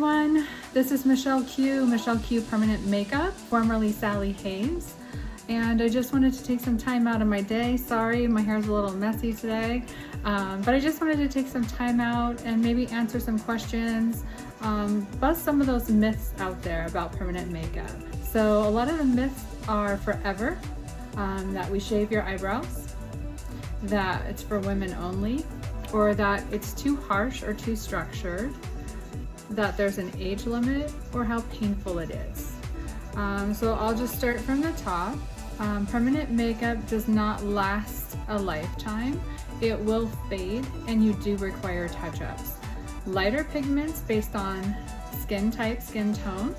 everyone, this is Michelle Q Permanent Makeup, formerly Sally Hayes, and I just wanted to take some time out of my day. Sorry, my hair's a little messy today, but I just wanted to take some time out and maybe answer some questions, bust some of those myths out there about permanent makeup. So a lot of the myths are forever, that we shave your eyebrows, that it's for women only, or that it's too harsh or too structured, that there's an age limit, or how painful it is. So I'll just start from the top. Permanent makeup does not last a lifetime. It will fade and you do require touch-ups. Lighter pigments based on skin type, skin tone,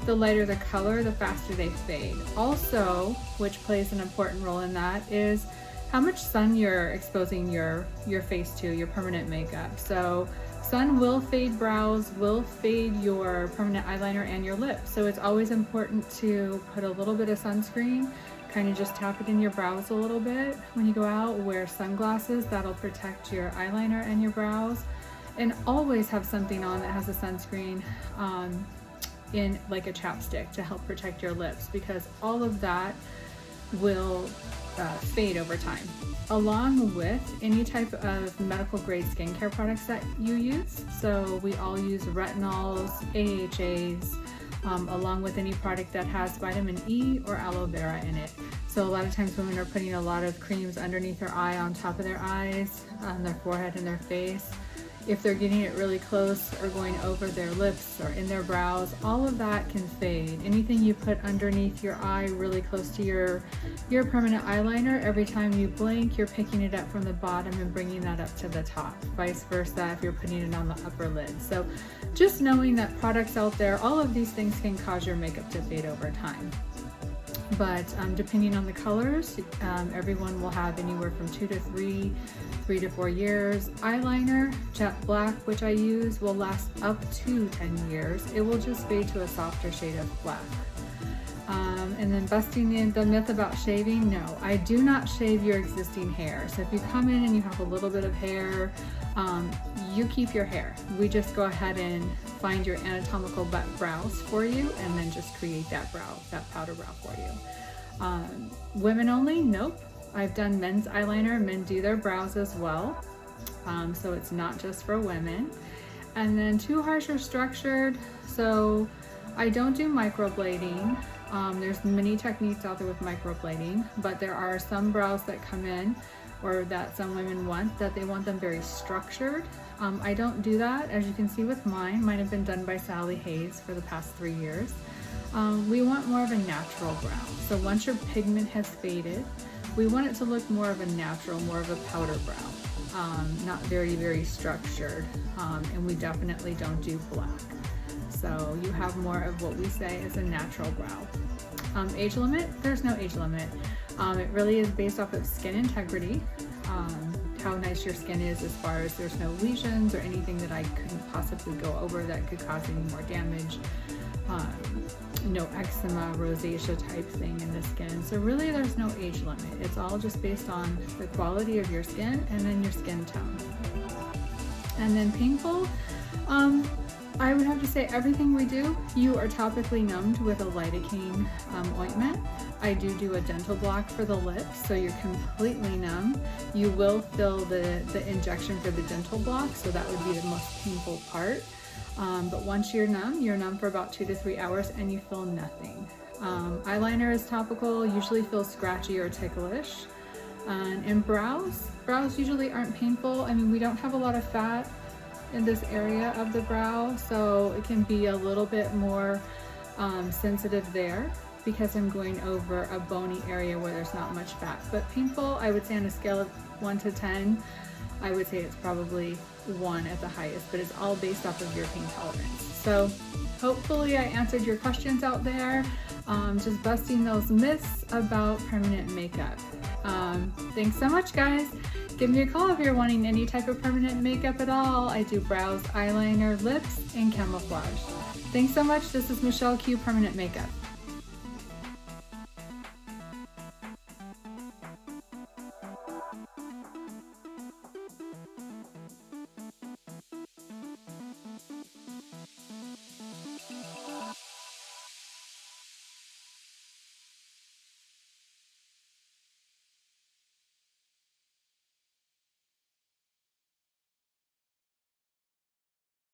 the lighter the color, the faster they fade. Also, which plays an important role in that, is how much sun you're exposing your face to, your permanent makeup. So sun will fade brows, will fade your permanent eyeliner and your lips. So it's always important to put a little bit of sunscreen, kind of just tap it in your brows a little bit. When you go out, wear sunglasses, that'll protect your eyeliner and your brows. And always have something on that has a sunscreen in like a chapstick to help protect your lips, because all of that will fade over time, along with any type of medical grade skincare products that you use. So we all use retinols, AHAs, along with any product that has vitamin E or aloe vera in it. So a lot of times women are putting a lot of creams underneath their eye, on top of their eyes, on their forehead and their face. If they're getting it really close or going over their lips or in their brows, all of that can fade. Anything you put underneath your eye really close to your permanent eyeliner, every time you blink, you're picking it up from the bottom and bringing that up to the top. Vice versa if you're putting it on the upper lid. So just knowing that products out there, all of these things can cause your makeup to fade over time. But depending on the colors, everyone will have anywhere from 2 to 3 to 4 years. Eyeliner, jet black, which I use, will last up to 10 years. It will just fade to a softer shade of black. And then busting in the myth about shaving, no, I do not shave your existing hair. So if you come in and you have a little bit of hair, you keep your hair. We just go ahead and find your anatomical brows for you and then just create that brow, that powder brow for you. Women only, nope. I've done men's eyeliner, men do their brows as well. So it's not just for women. And then too harsh or structured, so I don't do microblading. There's many techniques out there with microblading, but there are some brows that come in, or that some women want, that they want them very structured. I don't do that. As you can see with mine have been done by Sally Hayes for the past 3 years. We want more of a natural brow. So once your pigment has faded, we want it to look more of a natural, more of a powder brow, not very, very structured. And we definitely don't do black. So you have more of what we say is a natural brow. Age limit, there's no age limit. It really is based off of skin integrity, how nice your skin is, as far as there's no lesions or anything that I couldn't possibly go over that could cause any more damage. No eczema, rosacea type thing in the skin. So really there's no age limit. It's all just based on the quality of your skin and then your skin tone. And then painful, I would have to say everything we do, you are topically numbed with a lidocaine ointment. I do a dental block for the lips, so you're completely numb. You will feel the injection for the dental block, so that would be the most painful part. But once you're numb for about 2 to 3 hours and you feel nothing. Eyeliner is topical, usually feels scratchy or ticklish. And brows usually aren't painful. I mean, we don't have a lot of fat in this area of the brow, so it can be a little bit more sensitive there, because I'm going over a bony area where there's not much fat. But painful, I would say on a scale of 1 to 10, I would say it's probably 1 at the highest, but it's all based off of your pain tolerance. So hopefully I answered your questions out there, just busting those myths about permanent makeup. Thanks so much, guys. Give me a call if you're wanting any type of permanent makeup at all. I do brows, eyeliner, lips, and camouflage. Thanks so much. This is Michelle Q Permanent Makeup.